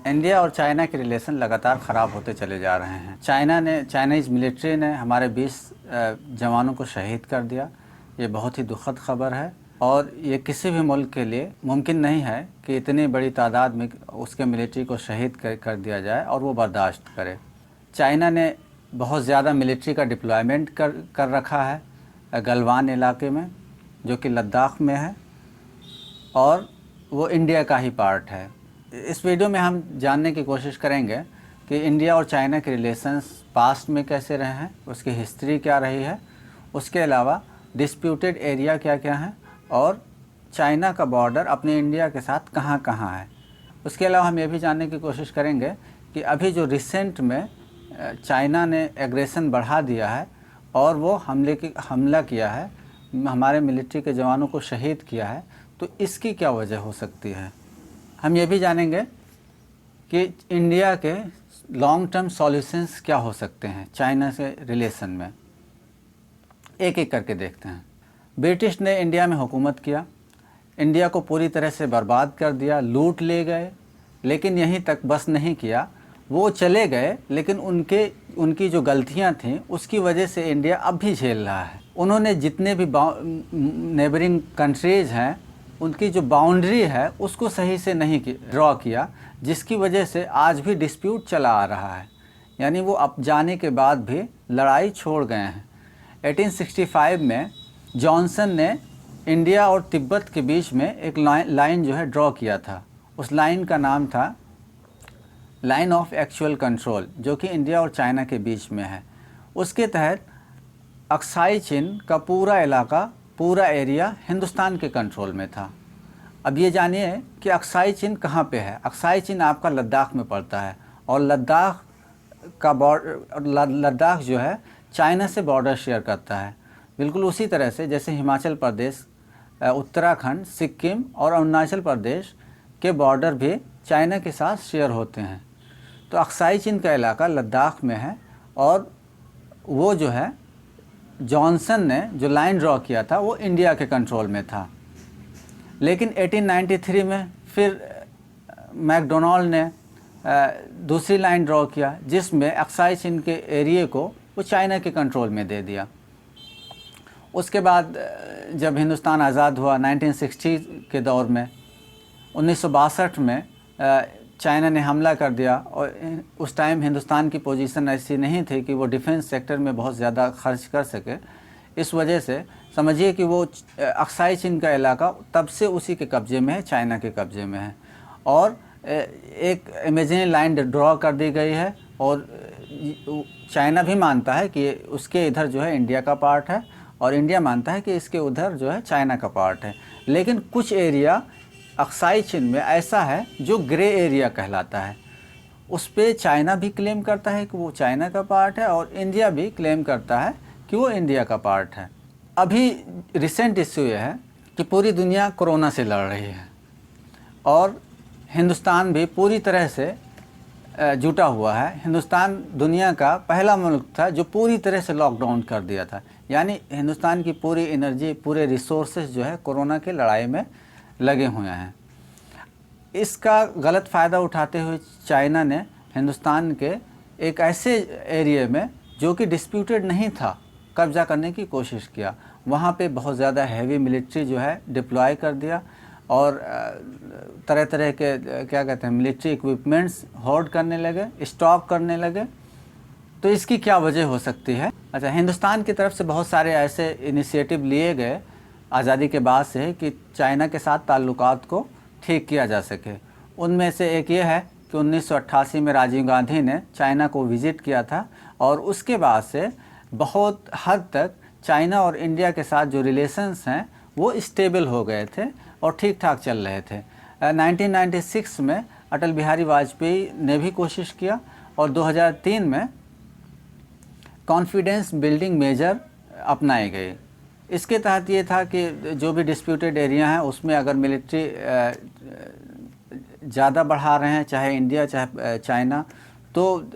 India और China के relation लगातार ख़राब होते चले जा रहे हैं। चाइनीज़ मिलिट्री ने हमारे 20 जवानों को शहीद कर दिया। ये बहुत ही दुखद खबर है और ये किसी भी मुल्क के लिए मुमकिन नहीं है कि इतनी बड़ी तादाद में उसके मिलिट्री को शहीद कर दिया जाए और वो बर्दाश्त करे। चाइना ने बहुत ज़्यादा मिलिट्री का डिप्लॉयमेंट कर रखा है गलवान इलाके में, जो कि लद्दाख में है, और वो इंडिया का ही पार्ट है। इस वीडियो में हम जानने की कोशिश करेंगे कि इंडिया और चाइना के रिलेशंस पास्ट में कैसे रहे हैं, उसकी हिस्ट्री क्या रही है, उसके अलावा डिस्प्यूटेड एरिया क्या क्या है, और चाइना का बॉर्डर अपने इंडिया के साथ कहाँ कहाँ है। उसके अलावा हम ये भी जानने की कोशिश करेंगे कि अभी जो रिसेंट में चाइना ने एग्रेशन बढ़ा दिया है और वो हमला किया है, हमारे मिलिट्री के जवानों को शहीद किया है, तो इसकी क्या वजह हो सकती है। हम ये भी जानेंगे कि इंडिया के लॉन्ग टर्म सॉल्यूशंस क्या हो सकते हैं चाइना से रिलेशन में। एक एक करके देखते हैं। ब्रिटिश ने इंडिया में हुकूमत किया, इंडिया को पूरी तरह से बर्बाद कर दिया, लूट ले गए, लेकिन यहीं तक बस नहीं किया, वो चले गए, लेकिन उनकी जो गलतियां थीं उसकी वजह से इंडिया अब भी झेल रहा है। उन्होंने जितने भी नेबरिंग कंट्रीज़ हैं उनकी जो बाउंड्री है उसको सही से नहीं ड्रॉ किया, जिसकी वजह से आज भी डिस्प्यूट चला आ रहा है। यानी वो अब जाने के बाद भी लड़ाई छोड़ गए हैं। 1865 में जॉनसन ने इंडिया और तिब्बत के बीच में एक लाइन जो है ड्रॉ किया था। उस लाइन का नाम था लाइन ऑफ एक्चुअल कंट्रोल, जो कि इंडिया और चाइना के बीच में है। उसके तहत अक्साई चीन का पूरा इलाका, पूरा एरिया हिंदुस्तान के कंट्रोल में था। अब ये जानिए कि अक्साई चीन कहाँ पे है। अक्साई चीन आपका लद्दाख में पड़ता है और लद्दाख जो है चाइना से बॉर्डर शेयर करता है, बिल्कुल उसी तरह से जैसे हिमाचल प्रदेश, उत्तराखंड, सिक्किम और अरुणाचल प्रदेश के बॉर्डर भी चाइना के साथ शेयर होते हैं। तो अक्साई चीन का इलाका लद्दाख में है और वो जो है जॉनसन ने जो लाइन ड्रॉ किया था वो इंडिया के कंट्रोल में था। लेकिन 1893 में फिर मैकडोनाल्ड ने दूसरी लाइन ड्रॉ किया, जिसमें अक्साई चीन के एरिए को वो चाइना के कंट्रोल में दे दिया। उसके बाद जब हिंदुस्तान आज़ाद हुआ 1960 के दौर में, 1962 में चाइना ने हमला कर दिया और उस टाइम हिंदुस्तान की पोजीशन ऐसी नहीं थी कि वो डिफेंस सेक्टर में बहुत ज़्यादा खर्च कर सके। इस वजह से समझिए कि वो अक्साई चीन का इलाका तब से उसी के कब्ज़े में है, चाइना के कब्ज़े में है, और एक इमेजिनरी लाइन ड्रॉ कर दी गई है। और चाइना भी मानता है कि उसके इधर जो है इंडिया का पार्ट है और इंडिया मानता है कि इसके उधर जो है चाइना का पार्ट है। लेकिन कुछ एरिया अक्साई चीन में ऐसा है जो ग्रे एरिया कहलाता है, उस पर चाइना भी क्लेम करता है कि वो चाइना का पार्ट है और इंडिया भी क्लेम करता है कि वो इंडिया का पार्ट है। अभी रिसेंट इश्यू ये है कि पूरी दुनिया कोरोना से लड़ रही है और हिंदुस्तान भी पूरी तरह से जुटा हुआ है। हिंदुस्तान दुनिया का पहला मुल्क था जो पूरी तरह से लॉकडाउन कर दिया था। यानी हिंदुस्तान की पूरी एनर्जी, पूरे रिसोर्सेज जो है कोरोना के लड़ाई में लगे हुए हैं। इसका गलत फ़ायदा उठाते हुए चाइना ने हिंदुस्तान के एक ऐसे एरिया में जो कि डिस्प्यूटेड नहीं था कब्ज़ा करने की कोशिश किया। वहाँ पे बहुत ज़्यादा हैवी मिलिट्री जो है डिप्लॉय कर दिया और तरह तरह के क्या कहते हैं मिलिट्री इक्विपमेंट्स होर्ड करने लगे, स्टॉक करने लगे। तो इसकी क्या वजह हो सकती है। अच्छा, हिंदुस्तान की तरफ से बहुत सारे ऐसे इनिशिएटिव लिए गए आज़ादी के बाद से कि चाइना के साथ ताल्लुकात को ठीक किया जा सके। उनमें से एक ये है कि 1988 में राजीव गांधी ने चाइना को विज़िट किया था और उसके बाद से बहुत हद तक चाइना और इंडिया के साथ जो रिलेशंस हैं वो स्टेबल हो गए थे और ठीक ठाक चल रहे थे। 1996 में अटल बिहारी वाजपेयी ने भी कोशिश किया और 2003 में कॉन्फिडेंस बिल्डिंग मेजर अपनाए गए। इसके तहत ये था कि जो भी डिस्प्यूटेड एरिया हैं उसमें अगर मिलिट्री ज़्यादा बढ़ा रहे हैं, चाहे इंडिया चाहे चाइना, तो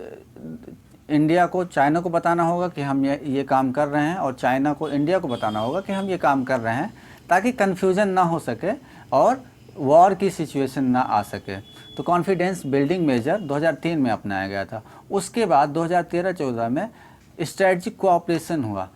इंडिया को चाइना को बताना होगा कि हम ये काम कर रहे हैं और चाइना को इंडिया को बताना होगा कि हम ये काम कर रहे हैं, ताकि कन्फ्यूज़न ना हो सके और वॉर की सिचुएशन ना आ सके। तो कॉन्फिडेंस बिल्डिंग मेजर 2003 में अपनाया गया था। उसके बाद 2013-14 में स्ट्रेटजिक कोऑपरेशन हुआ,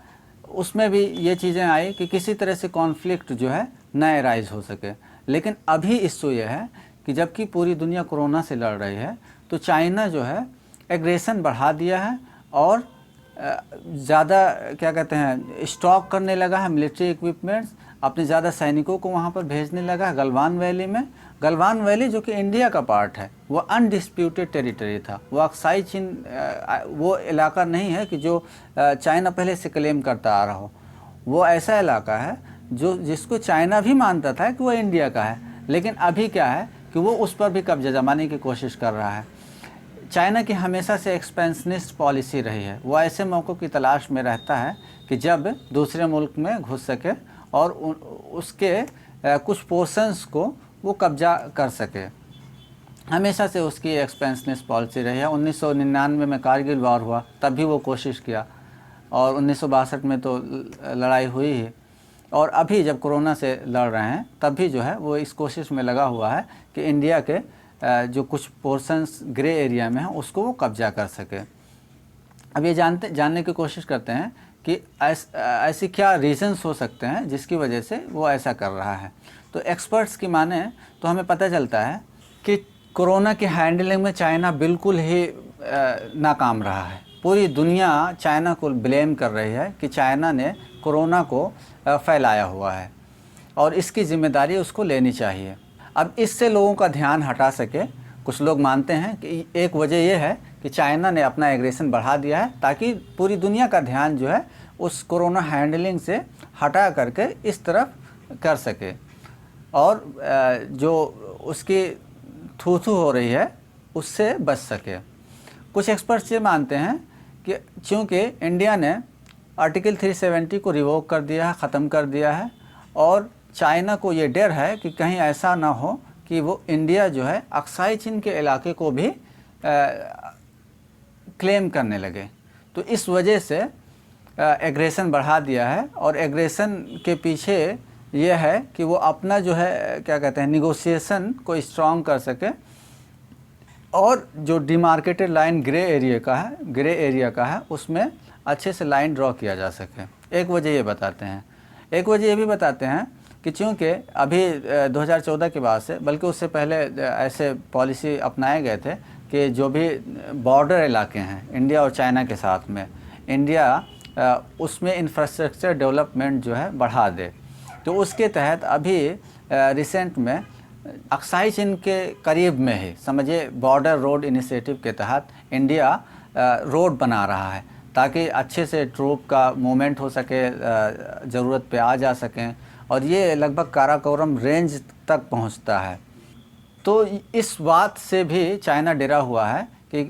उसमें भी ये चीज़ें आई कि किसी तरह से कॉन्फ्लिक्ट जो है ना एराइज हो सके। लेकिन अभी इश्यू ये है कि जबकि पूरी दुनिया कोरोना से लड़ रही है, तो चाइना जो है एग्रेशन बढ़ा दिया है और ज़्यादा क्या कहते हैं स्टॉक करने लगा है मिलिट्री इक्विपमेंट्स, अपने ज़्यादा सैनिकों को वहाँ पर भेजने लगा है गलवान वैली में। गलवान वैली जो कि इंडिया का पार्ट है, वो अनडिस्प्यूटेड टेरिटरी था, वो अक्साई चीन वो इलाका नहीं है कि जो चाइना पहले से क्लेम करता आ रहा हो। वो ऐसा इलाका है जो जिसको चाइना भी मानता था कि वो इंडिया का है, लेकिन अभी क्या है कि वो उस पर भी कब्जा जमाने की कोशिश कर रहा है। चाइना की हमेशा से एक्सपेंशनिस्ट पॉलिसी रही है, वो ऐसे मौक़ों की तलाश में रहता है कि जब दूसरे मुल्क में घुस सके और उसके कुछ पोर्शंस को वो कब्जा कर सके। हमेशा से उसकी एक्सपेंशनिस्ट पॉलिसी रही है। 1999 में कारगिल वॉर हुआ, तब भी वो कोशिश किया, और 1962 में तो लड़ाई हुई ही, और अभी जब कोरोना से लड़ रहे हैं तब भी जो है वो इस कोशिश में लगा हुआ है कि इंडिया के जो कुछ पोर्शंस ग्रे एरिया में हैं उसको वो कब्जा कर सके। अब ये जानने की कोशिश करते हैं कि ऐसी क्या रीजंस हो सकते हैं जिसकी वजह से वो ऐसा कर रहा है। तो एक्सपर्ट्स की माने तो हमें पता चलता है कि कोरोना की हैंडलिंग में चाइना बिल्कुल ही नाकाम रहा है। पूरी दुनिया चाइना को ब्लेम कर रही है कि चाइना ने कोरोना को फैलाया हुआ है और इसकी ज़िम्मेदारी उसको लेनी चाहिए। अब इससे लोगों का ध्यान हटा सके, कुछ लोग मानते हैं कि एक वजह यह है कि चाइना ने अपना एग्रेशन बढ़ा दिया है ताकि पूरी दुनिया का ध्यान जो है उस कोरोना हैंडलिंग से हटा करके इस तरफ कर सके और जो उसकी थू हो रही है उससे बच सके। कुछ एक्सपर्ट्स ये मानते हैं कि चूँकि इंडिया ने आर्टिकल 370 को रिवोक कर दिया है, ख़त्म कर दिया है, और चाइना को ये डर है कि कहीं ऐसा ना हो कि वो इंडिया जो है अक्साई चीन के इलाके को भी क्लेम करने लगे, तो इस वजह से एग्रेशन बढ़ा दिया है। और एग्रेशन के पीछे ये है कि वो अपना जो है क्या कहते हैं निगोशिएशन को स्ट्रॉन्ग कर सके और जो डिमार्केटेड लाइन ग्रे एरिया का है उसमें अच्छे से लाइन ड्रॉ किया जा सके। एक वजह ये बताते हैं। एक वजह ये भी बताते हैं कि चूँकि अभी 2014 के बाद से, बल्कि उससे पहले ऐसे पॉलिसी अपनाए गए थे कि जो भी बॉर्डर इलाके हैं इंडिया और चाइना के साथ में, इंडिया उसमें इंफ्रास्ट्रक्चर डेवलपमेंट जो है बढ़ा दे। तो उसके तहत अभी रिसेंट में अक्साई चीन के करीब में ही समझिए बॉर्डर रोड इनिशिएटिव के तहत इंडिया रोड बना रहा है ताकि अच्छे से ट्रूप का मूवमेंट हो सके, ज़रूरत पे आ जा सकें, और ये लगभग काराकोरम रेंज तक पहुंचता है। तो इस बात से भी चाइना डरा हुआ है कि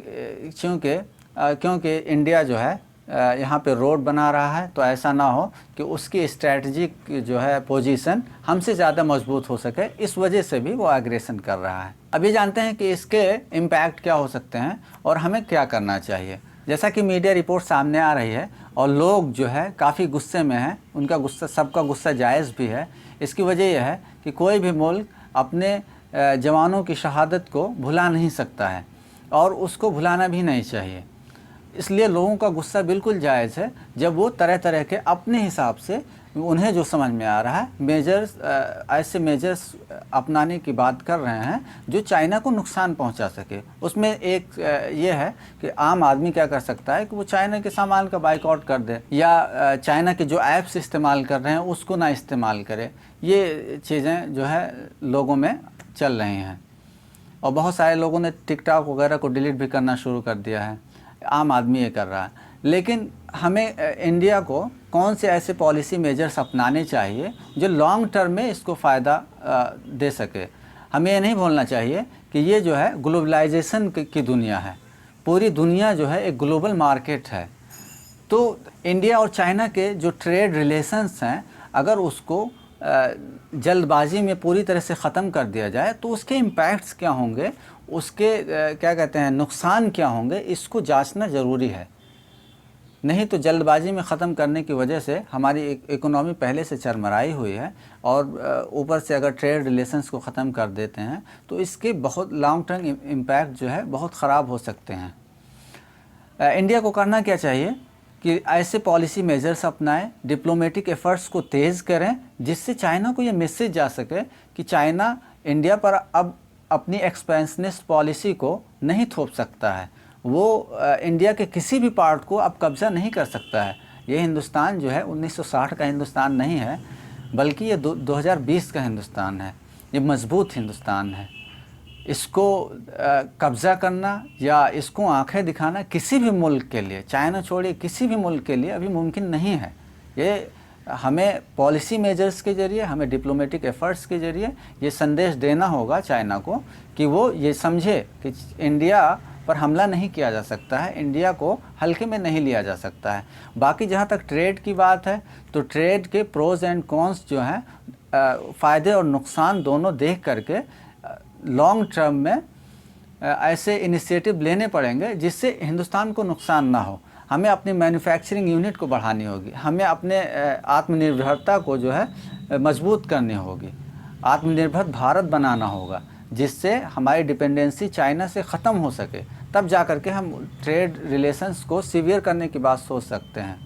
क्योंकि इंडिया जो है यहाँ पे रोड बना रहा है, तो ऐसा ना हो कि उसकी स्ट्रैटेजिक जो है पोजीशन हमसे ज़्यादा मजबूत हो सके, इस वजह से भी वो एग्रेशन कर रहा है। अभी जानते हैं कि इसके इम्पैक्ट क्या हो सकते हैं और हमें क्या करना चाहिए। जैसा कि मीडिया रिपोर्ट सामने आ रही है और लोग जो है काफ़ी गुस्से में हैं, उनका गुस्सा, सबका गुस्सा जायज़ भी है। इसकी वजह यह है कि कोई भी मुल्क अपने जवानों की शहादत को भुला नहीं सकता है और उसको भुलाना भी नहीं चाहिए। इसलिए लोगों का गुस्सा बिल्कुल जायज़ है जब वो तरह तरह के अपने हिसाब से उन्हें जो समझ में आ रहा है ऐसे मेजर्स अपनाने की बात कर रहे हैं जो चाइना को नुकसान पहुंचा सके। उसमें एक ये है कि आम आदमी क्या कर सकता है कि वो चाइना के सामान का बाइकआउट कर दे या चाइना के जो ऐप्स इस्तेमाल कर रहे हैं उसको ना इस्तेमाल करे। ये चीज़ें जो है लोगों में चल रही हैं और बहुत सारे लोगों ने टिकटॉक वगैरह को डिलीट भी करना शुरू कर दिया है। आम आदमी ये कर रहा है। लेकिन हमें इंडिया को कौन से ऐसे पॉलिसी मेजर्स अपनाने चाहिए जो लॉन्ग टर्म में इसको फ़ायदा दे सके। हमें ये नहीं भूलना चाहिए कि ये जो है ग्लोबलाइजेशन की दुनिया है, पूरी दुनिया जो है एक ग्लोबल मार्केट है। तो इंडिया और चाइना के जो ट्रेड रिलेशंस हैं, अगर उसको जल्दबाजी में पूरी तरह से ख़त्म कर दिया जाए तो उसके इम्पैक्ट्स क्या होंगे, उसके क्या कहते हैं नुकसान क्या होंगे, इसको जांचना ज़रूरी है। नहीं तो जल्दबाजी में ख़त्म करने की वजह से हमारी इकोनॉमी पहले से चरमराई हुई है, और ऊपर से अगर ट्रेड रिलेशंस को ख़त्म कर देते हैं तो इसके बहुत लॉन्ग टर्म इम्पैक्ट जो है बहुत ख़राब हो सकते हैं। इंडिया को करना क्या चाहिए कि ऐसे पॉलिसी मेजर्स अपनाएं, डिप्लोमेटिक एफ़र्ट्स को तेज़ करें, जिससे चाइना को ये मैसेज जा सके कि चाइना इंडिया पर अब अपनी एक्सपेंशनिस्ट पॉलिसी को नहीं थोप सकता है, वो इंडिया के किसी भी पार्ट को अब कब्ज़ा नहीं कर सकता है। ये हिंदुस्तान जो है 1960 का हिंदुस्तान नहीं है, बल्कि ये 2020 का हिंदुस्तान है। ये मजबूत हिंदुस्तान है। इसको कब्ज़ा करना या इसको आंखें दिखाना किसी भी मुल्क के लिए, चाइना छोड़िए किसी भी मुल्क के लिए अभी मुमकिन नहीं है। ये हमें पॉलिसी मेजर्स के ज़रिए, हमें डिप्लोमेटिक एफ़र्ट्स के ज़रिए ये संदेश देना होगा चाइना को कि वो ये समझे कि इंडिया पर हमला नहीं किया जा सकता है, इंडिया को हल्के में नहीं लिया जा सकता है। बाकी जहाँ तक ट्रेड की बात है तो ट्रेड के प्रोज़ एंड कॉन्स जो हैं, फ़ायदे और नुकसान दोनों देख करके लॉन्ग टर्म में ऐसे इनिशिएटिव लेने पड़ेंगे जिससे हिंदुस्तान को नुकसान ना हो। हमें अपनी मैन्युफैक्चरिंग यूनिट को बढ़ानी होगी, हमें अपने आत्मनिर्भरता को जो है मजबूत करनी होगी, आत्मनिर्भर भारत बनाना होगा, जिससे हमारी डिपेंडेंसी चाइना से ख़त्म हो सके। तब जा कर के हम ट्रेड रिलेशंस को सीवियर करने की बात सोच सकते हैं।